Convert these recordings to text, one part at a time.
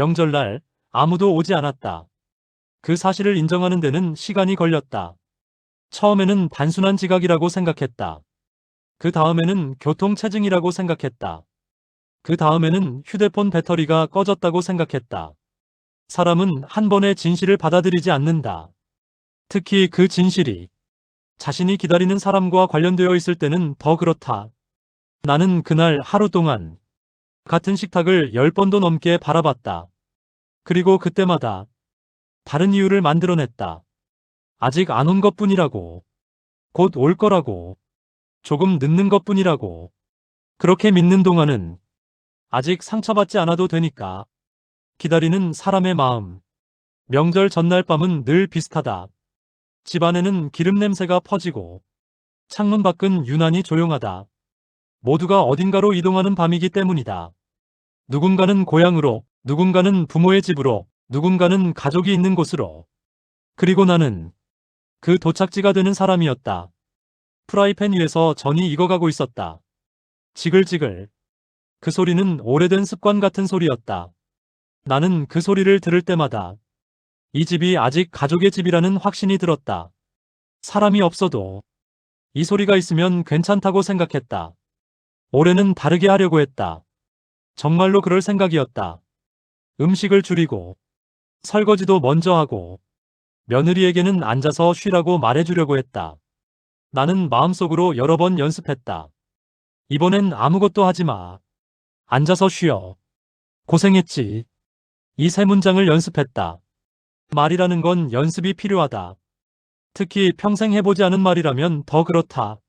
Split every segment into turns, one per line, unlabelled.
명절날 아무도 오지 않았다. 그 사실을 인정하는 데는 시간이 걸렸다. 처음에는 단순한 지각이라고 생각했다. 그 다음에는 교통체증이라고 생각했다. 그 다음에는 휴대폰 배터리가 꺼졌다고 생각했다. 사람은 한 번의 진실을 받아들이지 않는다. 특히 그 진실이 자신이 기다리는 사람과 관련되어 있을 때는 더 그렇다. 나는 그날 하루 동안 같은 식탁을 10번도 넘게 바라봤다. 그리고 그때마다 다른 이유를 만들어냈다. 아직 안 온 것뿐이라고. 곧 올 거라고. 조금 늦는 것뿐이라고. 그렇게 믿는 동안은 아직 상처받지 않아도 되니까. 기다리는 사람의 마음. 명절 전날 밤은 늘 비슷하다. 집 안에는 기름 냄새가 퍼지고 창문 밖은 유난히 조용하다. 모두가 어딘가로 이동하는 밤이기 때문이다. 누군가는 고향으로, 누군가는 부모의 집으로, 누군가는 가족이 있는 곳으로. 그리고 나는 그 도착지가 되는 사람이었다. 프라이팬 위에서 전이 익어가고 있었다. 지글지글. 그 소리는 오래된 습관 같은 소리였다. 나는 그 소리를 들을 때마다 이 집이 아직 가족의 집이라는 확신이 들었다. 사람이 없어도 이 소리가 있으면 괜찮다고 생각했다. 올해는 다르게 하려고 했다. 정말로 그럴 생각이었다. 음식을 줄이고, 설거지도 먼저 하고, 며느리에게는 앉아서 쉬라고 말해주려고 했다. 나는 마음속으로 여러 번 연습했다. 이번엔 아무것도 하지 마. 앉아서 쉬어. 고생했지. 이 세 문장을 연습했다. 말이라는 건 연습이 필요하다. 특히 평생 해보지 않은 말이라면 더 그렇다.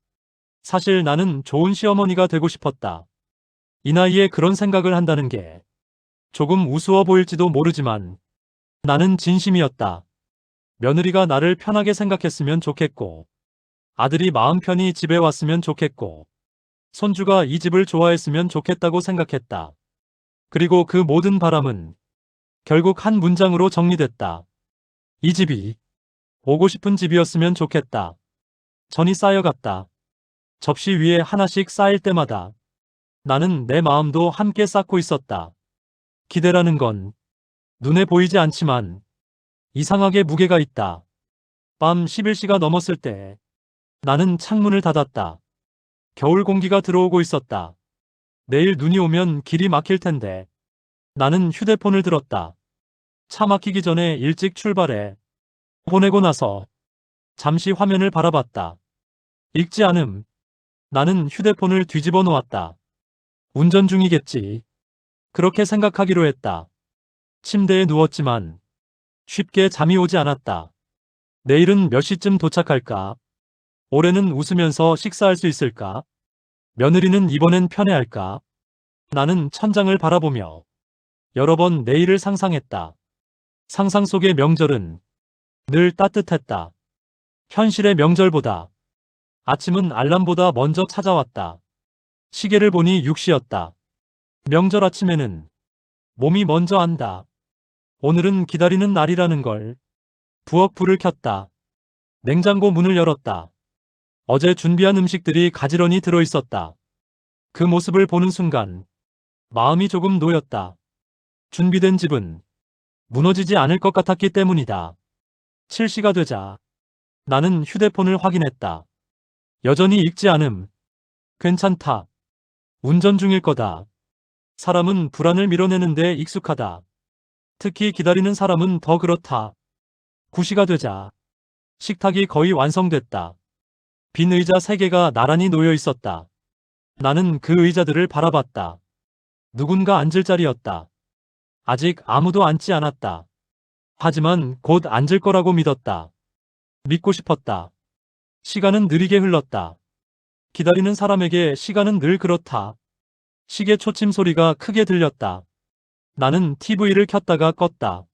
사실 나는 좋은 시어머니가 되고 싶었다. 이 나이에 그런 생각을 한다는 게 조금 우스워 보일지도 모르지만 나는 진심이었다. 며느리가 나를 편하게 생각했으면 좋겠고, 아들이 마음 편히 집에 왔으면 좋겠고, 손주가 이 집을 좋아했으면 좋겠다고 생각했다. 그리고 그 모든 바람은 결국 한 문장으로 정리됐다. 이 집이 오고 싶은 집이었으면 좋겠다. 전이 쌓여갔다. 접시 위에 하나씩 쌓일 때마다 나는 내 마음도 함께 쌓고 있었다. 기대라는 건 눈에 보이지 않지만 이상하게 무게가 있다. 밤 11시가 넘었을 때 나는 창문을 닫았다. 겨울 공기가 들어오고 있었다. 내일 눈이 오면 길이 막힐 텐데. 나는 휴대폰을 들었다. 차 막히기 전에 일찍 출발해. 보내고 나서 잠시 화면을 바라봤다. 읽지 않음. 나는 휴대폰을 뒤집어 놓았다. 운전 중이겠지. 그렇게 생각하기로 했다. 침대에 누웠지만 쉽게 잠이 오지 않았다. 내일은 몇 시쯤 도착할까? 올해는 웃으면서 식사할 수 있을까? 며느리는 이번엔 편애할까? 나는 천장을 바라보며 여러 번 내일을 상상했다. 상상 속의 명절은 늘 따뜻했다. 현실의 명절보다 아침은 알람보다 먼저 찾아왔다. 시계를 보니 6시였다. 명절 아침에는 몸이 먼저 안다. 오늘은 기다리는 날이라는 걸. 부엌 불을 켰다. 냉장고 문을 열었다. 어제 준비한 음식들이 가지런히 들어있었다. 그 모습을 보는 순간 마음이 조금 놓였다. 준비된 집은 무너지지 않을 것 같았기 때문이다. 7시가 되자 나는 휴대폰을 확인했다. 여전히 읽지 않음. 괜찮다. 운전 중일 거다. 사람은 불안을 밀어내는데 익숙하다. 특히 기다리는 사람은 더 그렇다. 9시가 되자 식탁이 거의 완성됐다. 빈 의자 3개가 나란히 놓여 있었다. 나는 그 의자들을 바라봤다. 누군가 앉을 자리였다. 아직 아무도 앉지 않았다. 하지만 곧 앉을 거라고 믿었다. 믿고 싶었다. 시간은 느리게 흘렀다. 기다리는 사람에게 시간은 늘 그렇다. 시계 초침 소리가 크게 들렸다. 나는 TV를 켰다가 껐다.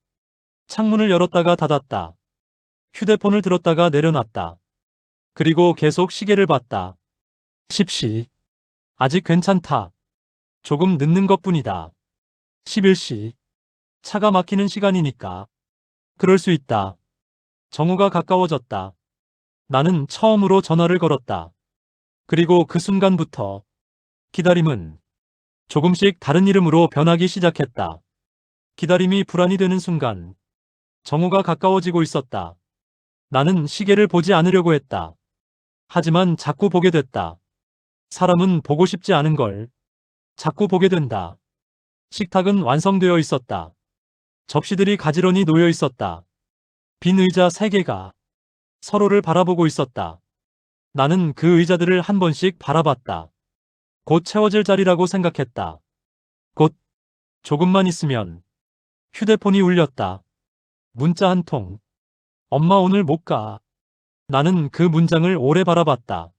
창문을 열었다가 닫았다. 휴대폰을 들었다가 내려놨다. 그리고 계속 시계를 봤다. 10시. 아직 괜찮다. 조금 늦는 것뿐이다. 11시. 차가 막히는 시간이니까. 그럴 수 있다. 정오가 가까워졌다. 나는 처음으로 전화를 걸었다. 그리고 그 순간부터 기다림은 조금씩 다른 이름으로 변하기 시작했다. 기다림이 불안이 되는 순간 정오가 가까워지고 있었다. 나는 시계를 보지 않으려고 했다. 하지만 자꾸 보게 됐다. 사람은 보고 싶지 않은 걸 자꾸 보게 된다. 식탁은 완성되어 있었다. 접시들이 가지런히 놓여 있었다. 빈 의자 3개가 서로를 바라보고 있었다. 나는 그 의자들을 한 번씩 바라봤다. 곧 채워질 자리라고 생각했다. 곧 조금만 있으면 휴대폰이 울렸다. 문자 한 통. 엄마 오늘 못 가. 나는 그 문장을 오래 바라봤다.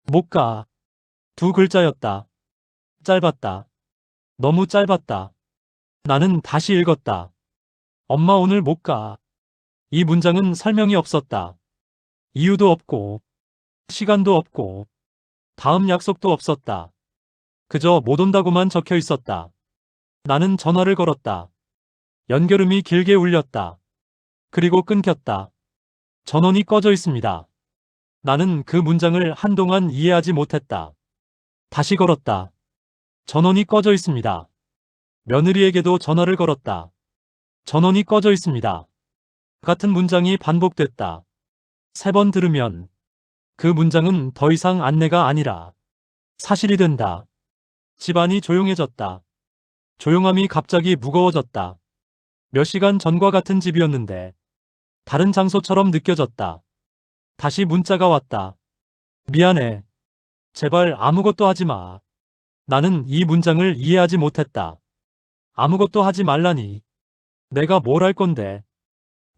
못 가. 2글자였다. 짧았다. 너무 짧았다. 나는 다시 읽었다. 엄마 오늘 못 가. 이 문장은 설명이 없었다. 이유도 없고, 시간도 없고, 다음 약속도 없었다. 그저 못 온다고만 적혀 있었다. 나는 전화를 걸었다. 연결음이 길게 울렸다. 그리고 끊겼다. 전원이 꺼져 있습니다. 나는 그 문장을 한동안 이해하지 못했다. 다시 걸었다. 전원이 꺼져 있습니다. 며느리에게도 전화를 걸었다. 전원이 꺼져 있습니다. 같은 문장이 반복됐다. 3번 들으면 그 문장은 더 이상 안내가 아니라 사실이 된다. 집안이 조용해졌다. 조용함이 갑자기 무거워졌다. 몇 시간 전과 같은 집이었는데 다른 장소처럼 느껴졌다. 다시 문자가 왔다. 미안해. 제발 아무것도 하지 마. 나는 이 문장을 이해하지 못했다. 아무것도 하지 말라니. 내가 뭘 할 건데.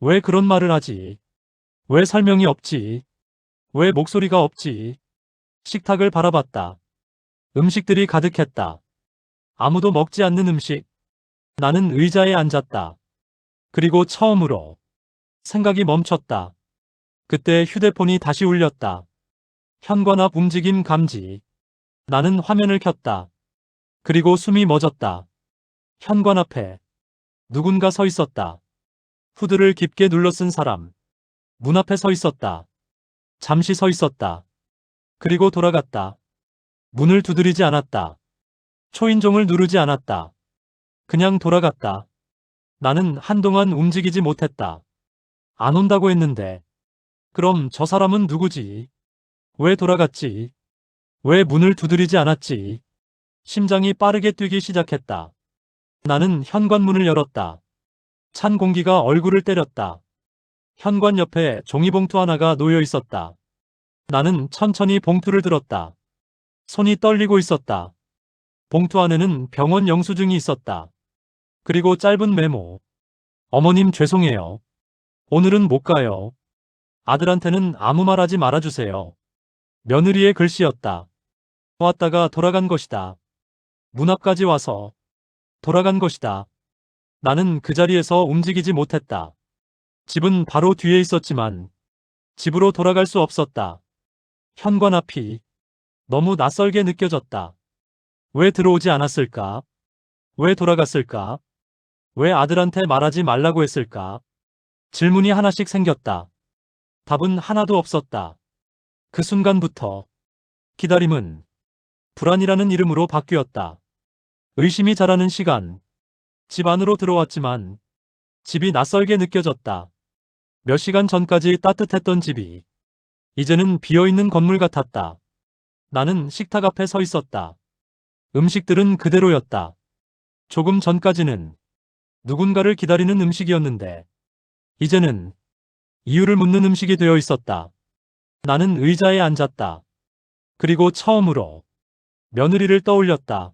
왜 그런 말을 하지? 왜 설명이 없지? 왜 목소리가 없지? 식탁을 바라봤다. 음식들이 가득했다. 아무도 먹지 않는 음식. 나는 의자에 앉았다. 그리고 처음으로 생각이 멈췄다. 그때 휴대폰이 다시 울렸다. 현관 앞 움직임 감지. 나는 화면을 켰다. 그리고 숨이 멎었다. 현관 앞에 누군가 서 있었다. 후드를 깊게 눌러 쓴 사람. 문 앞에 서 있었다. 잠시 서 있었다. 그리고 돌아갔다. 문을 두드리지 않았다. 초인종을 누르지 않았다. 그냥 돌아갔다. 나는 한동안 움직이지 못했다. 안 온다고 했는데. 그럼 저 사람은 누구지? 왜 돌아갔지? 왜 문을 두드리지 않았지? 심장이 빠르게 뛰기 시작했다. 나는 현관문을 열었다. 찬 공기가 얼굴을 때렸다. 현관 옆에 종이봉투 하나가 놓여 있었다. 나는 천천히 봉투를 들었다. 손이 떨리고 있었다. 봉투 안에는 병원 영수증이 있었다. 그리고 짧은 메모. 어머님 죄송해요. 오늘은 못 가요. 아들한테는 아무 말 하지 말아주세요. 며느리의 글씨였다. 왔다가 돌아간 것이다. 문 앞까지 와서 돌아간 것이다. 나는 그 자리에서 움직이지 못했다. 집은 바로 뒤에 있었지만 집으로 돌아갈 수 없었다. 현관 앞이 너무 낯설게 느껴졌다. 왜 들어오지 않았을까? 왜 돌아갔을까? 왜 아들한테 말하지 말라고 했을까? 질문이 하나씩 생겼다. 답은 하나도 없었다. 그 순간부터 기다림은 불안이라는 이름으로 바뀌었다. 의심이 자라는 시간. 집 안으로 들어왔지만 집이 낯설게 느껴졌다. 몇 시간 전까지 따뜻했던 집이 이제는 비어있는 건물 같았다. 나는 식탁 앞에 서 있었다. 음식들은 그대로였다. 조금 전까지는 누군가를 기다리는 음식이었는데 이제는 이유를 묻는 음식이 되어 있었다. 나는 의자에 앉았다. 그리고 처음으로 며느리를 떠올렸다.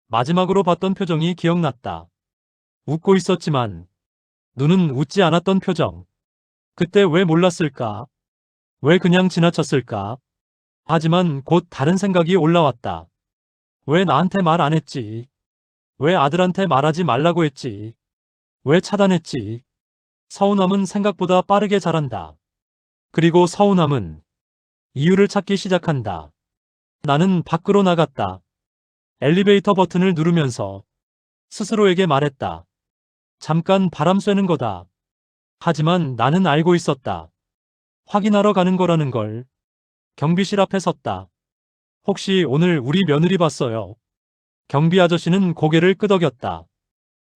마지막으로 봤던 표정이 기억났다. 웃고 있었지만 눈은 웃지 않았던 표정. 그때 왜 몰랐을까? 왜 그냥 지나쳤을까? 하지만 곧 다른 생각이 올라왔다. 왜 나한테 말 안 했지? 왜 아들한테 말하지 말라고 했지? 왜 차단했지? 서운함은 생각보다 빠르게 자란다. 그리고 서운함은 이유를 찾기 시작한다. 나는 밖으로 나갔다. 엘리베이터 버튼을 누르면서 스스로에게 말했다. 잠깐 바람 쐬는 거다. 하지만 나는 알고 있었다. 확인하러 가는 거라는 걸. 경비실 앞에 섰다. 혹시 오늘 우리 며느리 봤어요? 경비 아저씨는 고개를 끄덕였다.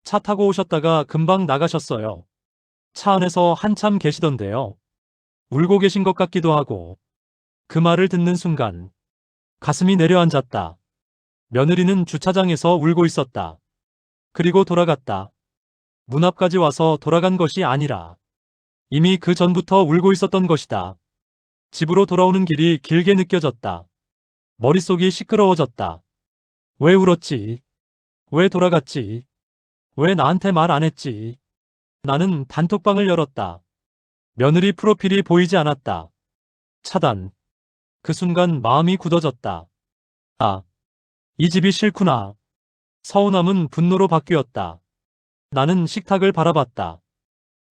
차 타고 오셨다가 금방 나가셨어요. 차 안에서 한참 계시던데요. 울고 계신 것 같기도 하고. 그 말을 듣는 순간 가슴이 내려앉았다. 며느리는 주차장에서 울고 있었다. 그리고 돌아갔다. 문 앞까지 와서 돌아간 것이 아니라 이미 그 전부터 울고 있었던 것이다. 집으로 돌아오는 길이 길게 느껴졌다. 머릿속이 시끄러워졌다. 왜 울었지? 왜 돌아갔지? 왜 나한테 말 안 했지? 나는 단톡방을 열었다. 며느리 프로필이 보이지 않았다. 차단. 그 순간 마음이 굳어졌다. 아, 이 집이 싫구나. 서운함은 분노로 바뀌었다. 나는 식탁을 바라봤다.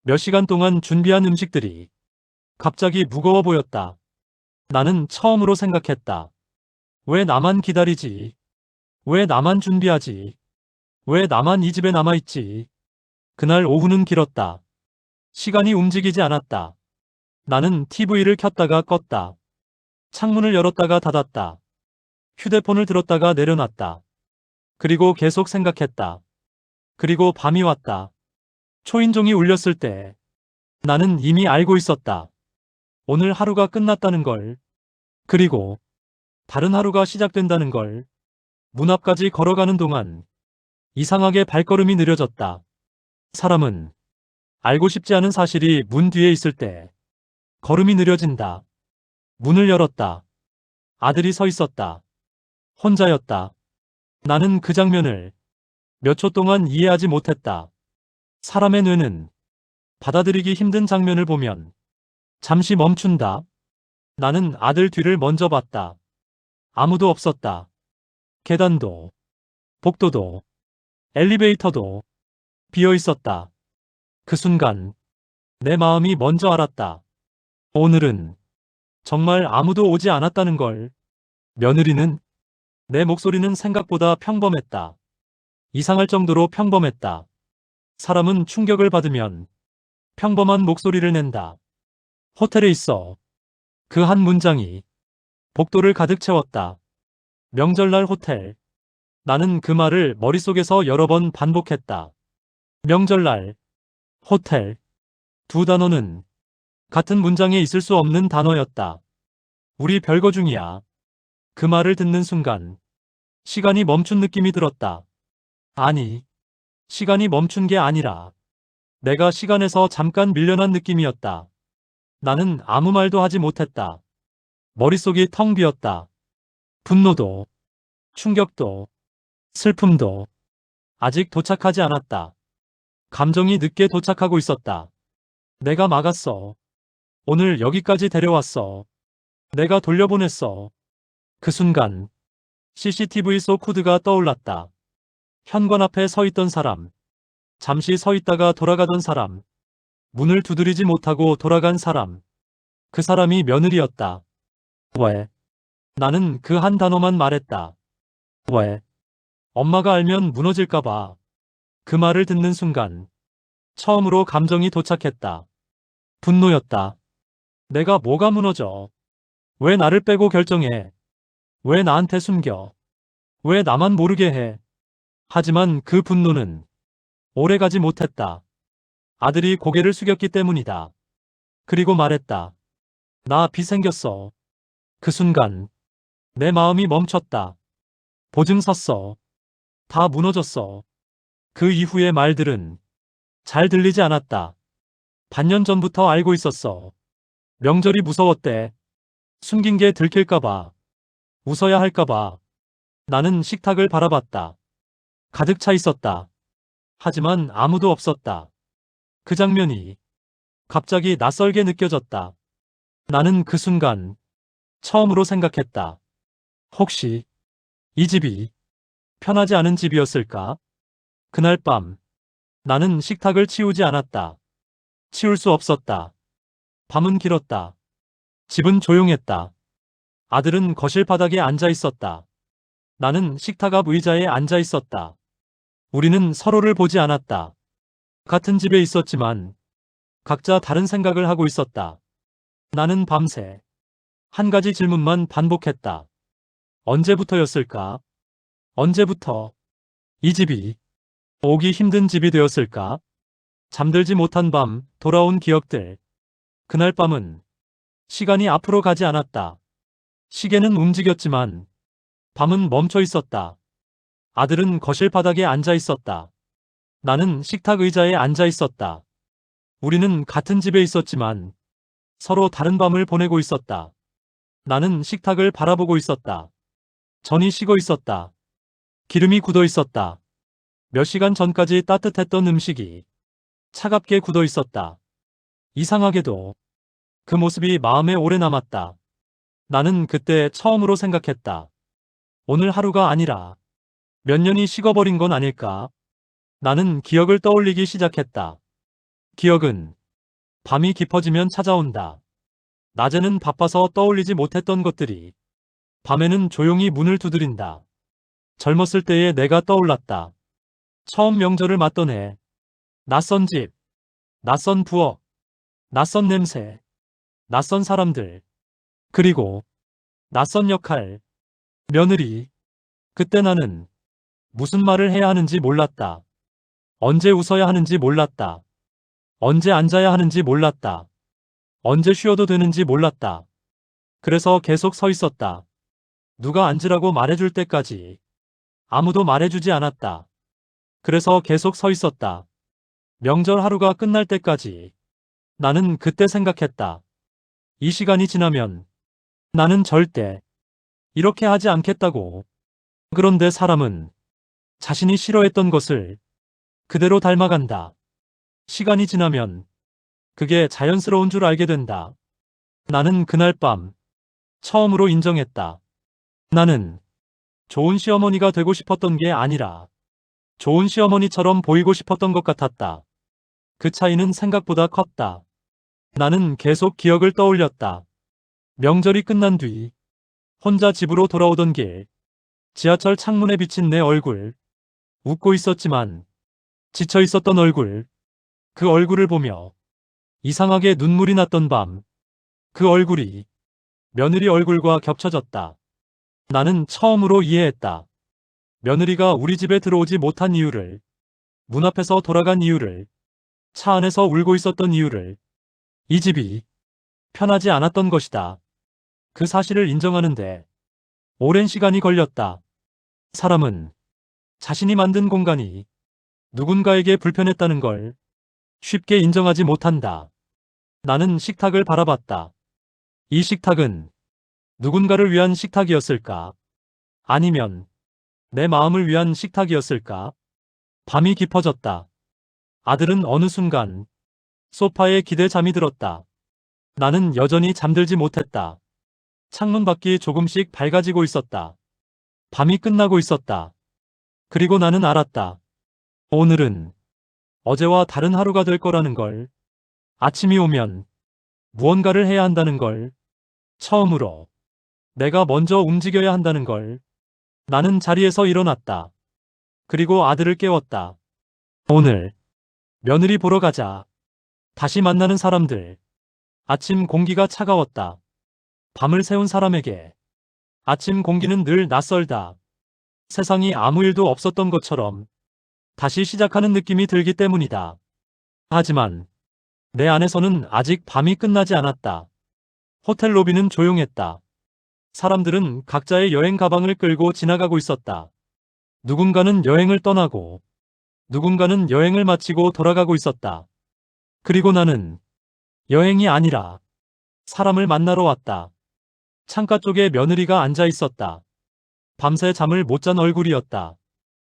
몇 시간 동안 준비한 음식들이 갑자기 무거워 보였다. 나는 처음으로 생각했다. 왜 나만 기다리지? 왜 나만 준비하지? 왜 나만 이 집에 남아있지? 그날 오후는 길었다. 시간이 움직이지 않았다. 나는 TV를 켰다가 껐다. 창문을 열었다가 닫았다. 휴대폰을 들었다가 내려놨다. 그리고 계속 생각했다. 그리고 밤이 왔다. 초인종이 울렸을 때 나는 이미 알고 있었다. 오늘 하루가 끝났다는 걸. 그리고 다른 하루가 시작된다는 걸. 문 앞까지 걸어가는 동안 이상하게 발걸음이 느려졌다. 사람은 알고 싶지 않은 사실이 문 뒤에 있을 때 걸음이 느려진다. 문을 열었다. 아들이 서 있었다. 혼자였다. 나는 그 장면을 몇 초 동안 이해하지 못했다. 사람의 뇌는 받아들이기 힘든 장면을 보면 잠시 멈춘다. 나는 아들 뒤를 먼저 봤다. 아무도 없었다. 계단도, 복도도, 엘리베이터도 비어 있었다. 그 순간 내 마음이 먼저 알았다. 오늘은 정말 아무도 오지 않았다는 걸. 며느리는 내 목소리는 생각보다 평범했다. 이상할 정도로 평범했다. 사람은 충격을 받으면 평범한 목소리를 낸다. 호텔에 있어. 그 한 문장이 복도를 가득 채웠다. 명절날 호텔. 나는 그 말을 머릿속에서 여러 번 반복했다. 명절날, 호텔. 두 단어는 같은 문장에 있을 수 없는 단어였다. 우리 별거 중이야. 그 말을 듣는 순간 시간이 멈춘 느낌이 들었다. 아니, 시간이 멈춘 게 아니라 내가 시간에서 잠깐 밀려난 느낌이었다. 나는 아무 말도 하지 못했다. 머릿속이 텅 비었다. 분노도, 충격도, 슬픔도 아직 도착하지 않았다. 감정이 늦게 도착하고 있었다. 내가 막았어. 오늘 여기까지 데려왔어. 내가 돌려보냈어. 그 순간 CCTV 속 코드가 떠올랐다. 현관 앞에 서 있던 사람, 잠시 서 있다가 돌아가던 사람, 문을 두드리지 못하고 돌아간 사람. 그 사람이 며느리였다. 왜? 나는 그 한 단어만 말했다. 왜? 엄마가 알면 무너질까봐. 그 말을 듣는 순간 처음으로 감정이 도착했다. 분노였다. 내가 뭐가 무너져? 왜 나를 빼고 결정해? 왜 나한테 숨겨? 왜 나만 모르게 해? 하지만 그 분노는 오래가지 못했다. 아들이 고개를 숙였기 때문이다. 그리고 말했다. 나 비 생겼어. 그 순간 내 마음이 멈췄다. 보증 섰어. 다 무너졌어. 그 이후의 말들은 잘 들리지 않았다. 반년 전부터 알고 있었어. 명절이 무서웠대. 숨긴 게 들킬까봐. 웃어야 할까봐. 나는 식탁을 바라봤다. 가득 차 있었다. 하지만 아무도 없었다. 그 장면이 갑자기 낯설게 느껴졌다. 나는 그 순간 처음으로 생각했다. 혹시 이 집이 편하지 않은 집이었을까? 그날 밤 나는 식탁을 치우지 않았다. 치울 수 없었다. 밤은 길었다. 집은 조용했다. 아들은 거실 바닥에 앉아 있었다. 나는 식탁 앞 의자에 앉아 있었다. 우리는 서로를 보지 않았다. 같은 집에 있었지만 각자 다른 생각을 하고 있었다. 나는 밤새 한 가지 질문만 반복했다. 언제부터였을까? 언제부터 이 집이 오기 힘든 집이 되었을까? 잠들지 못한 밤, 돌아온 기억들. 그날 밤은 시간이 앞으로 가지 않았다. 시계는 움직였지만 밤은 멈춰 있었다. 아들은 거실 바닥에 앉아 있었다. 나는 식탁 의자에 앉아 있었다. 우리는 같은 집에 있었지만 서로 다른 밤을 보내고 있었다. 나는 식탁을 바라보고 있었다. 전이 식어 있었다. 기름이 굳어 있었다. 몇 시간 전까지 따뜻했던 음식이 차갑게 굳어 있었다. 이상하게도 그 모습이 마음에 오래 남았다. 나는 그때 처음으로 생각했다. 오늘 하루가 아니라 몇 년이 식어버린 건 아닐까? 나는 기억을 떠올리기 시작했다. 기억은 밤이 깊어지면 찾아온다. 낮에는 바빠서 떠올리지 못했던 것들이 밤에는 조용히 문을 두드린다. 젊었을 때의 내가 떠올랐다. 처음 명절을 맞던 해. 낯선 집, 낯선 부엌, 낯선 냄새, 낯선 사람들, 그리고 낯선 역할, 며느리. 그때 나는 무슨 말을 해야 하는지 몰랐다. 언제 웃어야 하는지 몰랐다. 언제 앉아야 하는지 몰랐다. 언제 쉬어도 되는지 몰랐다. 그래서 계속 서 있었다. 누가 앉으라고 말해줄 때까지. 아무도 말해주지 않았다. 그래서 계속 서 있었다. 명절 하루가 끝날 때까지. 나는 그때 생각했다. 이 시간이 지나면 나는 절대 이렇게 하지 않겠다고. 그런데 사람은 자신이 싫어했던 것을 그대로 닮아간다. 시간이 지나면 그게 자연스러운 줄 알게 된다. 나는 그날 밤 처음으로 인정했다. 나는 좋은 시어머니가 되고 싶었던 게 아니라 좋은 시어머니처럼 보이고 싶었던 것 같았다. 그 차이는 생각보다 컸다. 나는 계속 기억을 떠올렸다. 명절이 끝난 뒤 혼자 집으로 돌아오던 길, 지하철 창문에 비친 내 얼굴, 웃고 있었지만 지쳐 있었던 얼굴, 그 얼굴을 보며 이상하게 눈물이 났던 밤, 그 얼굴이 며느리 얼굴과 겹쳐졌다. 나는 처음으로 이해했다. 며느리가 우리 집에 들어오지 못한 이유를, 문 앞에서 돌아간 이유를, 차 안에서 울고 있었던 이유를, 이 집이 편하지 않았던 것이다. 그 사실을 인정하는데 오랜 시간이 걸렸다. 사람은 자신이 만든 공간이 누군가에게 불편했다는 걸 쉽게 인정하지 못한다. 나는 식탁을 바라봤다. 이 식탁은 누군가를 위한 식탁이었을까? 아니면 내 마음을 위한 식탁이었을까? 밤이 깊어졌다. 아들은 어느 순간 소파에 기대 잠이 들었다. 나는 여전히 잠들지 못했다. 창문 밖이 조금씩 밝아지고 있었다. 밤이 끝나고 있었다. 그리고 나는 알았다. 오늘은 어제와 다른 하루가 될 거라는 걸. 아침이 오면 무언가를 해야 한다는 걸. 처음으로 내가 먼저 움직여야 한다는 걸. 나는 자리에서 일어났다. 그리고 아들을 깨웠다. 오늘 며느리 보러 가자. 다시 만나는 사람들. 아침 공기가 차가웠다. 밤을 새운 사람에게 아침 공기는 늘 낯설다. 세상이 아무 일도 없었던 것처럼 다시 시작하는 느낌이 들기 때문이다. 하지만 내 안에서는 아직 밤이 끝나지 않았다. 호텔 로비는 조용했다. 사람들은 각자의 여행 가방을 끌고 지나가고 있었다. 누군가는 여행을 떠나고 누군가는 여행을 마치고 돌아가고 있었다. 그리고 나는 여행이 아니라 사람을 만나러 왔다. 창가 쪽에 며느리가 앉아 있었다. 밤새 잠을 못 잔 얼굴이었다.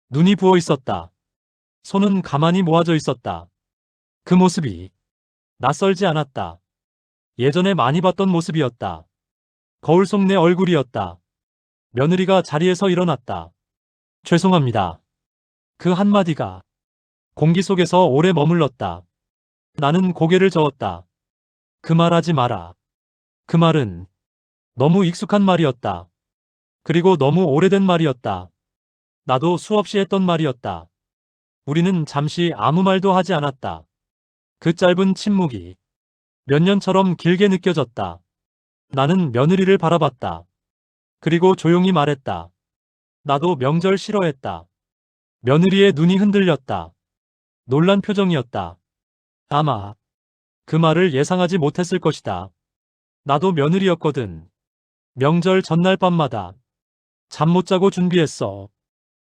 눈이 부어 있었다. 손은 가만히 모아져 있었다. 그 모습이 낯설지 않았다. 예전에 많이 봤던 모습이었다. 거울 속 내 얼굴이었다. 며느리가 자리에서 일어났다. 죄송합니다. 그 한마디가 공기 속에서 오래 머물렀다. 나는 고개를 저었다. 그 말 하지 마라. 그 말은 너무 익숙한 말이었다. 그리고 너무 오래된 말이었다. 나도 수없이 했던 말이었다. 우리는 잠시 아무 말도 하지 않았다. 그 짧은 침묵이 몇 년처럼 길게 느껴졌다. 나는 며느리를 바라봤다. 그리고 조용히 말했다. 나도 명절 싫어했다. 며느리의 눈이 흔들렸다. 놀란 표정이었다. 아마 그 말을 예상하지 못했을 것이다. 나도 며느리였거든. 명절 전날 밤마다 잠 못 자고 준비했어.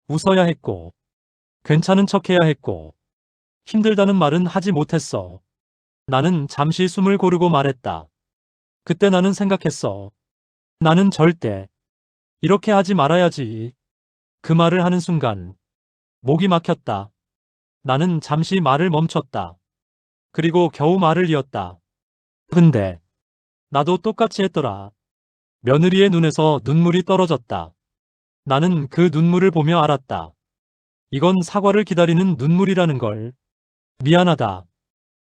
웃어야 했고, 괜찮은 척해야 했고, 힘들다는 말은 하지 못했어. 나는 잠시 숨을 고르고 말했다. 그때 나는 생각했어. 나는 절대 이렇게 하지 말아야지. 그 말을 하는 순간 목이 막혔다. 나는 잠시 말을 멈췄다. 그리고 겨우 말을 이었다. 근데 나도 똑같이 했더라. 며느리의 눈에서 눈물이 떨어졌다. 나는 그 눈물을 보며 알았다. 이건 사과를 기다리는 눈물이라는 걸. 미안하다.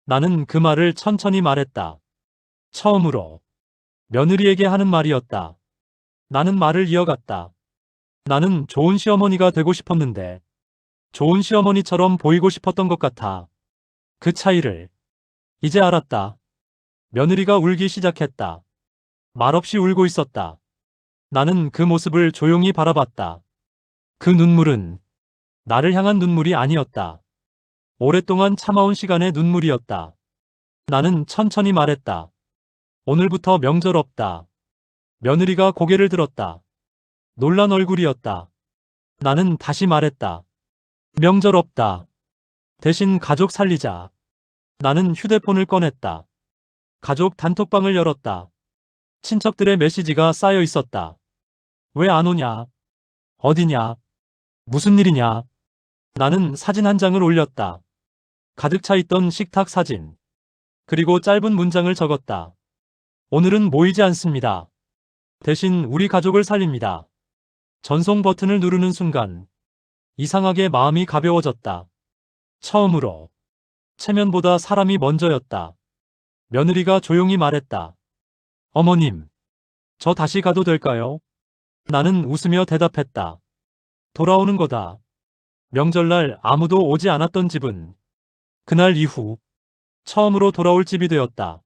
나는 그 말을 천천히 말했다. 처음으로 며느리에게 하는 말이었다. 나는 말을 이어갔다. 나는 좋은 시어머니가 되고 싶었는데 좋은 시어머니처럼 보이고 싶었던 것 같아. 그 차이를 이제 알았다. 며느리가 울기 시작했다. 말없이 울고 있었다. 나는 그 모습을 조용히 바라봤다. 그 눈물은 나를 향한 눈물이 아니었다. 오랫동안 참아온 시간의 눈물이었다. 나는 천천히 말했다. 오늘부터 명절 없다. 며느리가 고개를 들었다. 놀란 얼굴이었다. 나는 다시 말했다. 명절 없다. 대신 가족 살리자. 나는 휴대폰을 꺼냈다. 가족 단톡방을 열었다. 친척들의 메시지가 쌓여 있었다. 왜 안 오냐? 어디냐? 무슨 일이냐? 나는 사진 한 장을 올렸다. 가득 차 있던 식탁 사진. 그리고 짧은 문장을 적었다. 오늘은 모이지 않습니다. 대신 우리 가족을 살립니다. 전송 버튼을 누르는 순간 이상하게 마음이 가벼워졌다. 처음으로 체면보다 사람이 먼저였다. 며느리가 조용히 말했다. 어머님, 저 다시 가도 될까요? 나는 웃으며 대답했다. 돌아오는 거다. 명절날 아무도 오지 않았던 집은 그날 이후 처음으로 돌아올 집이 되었다.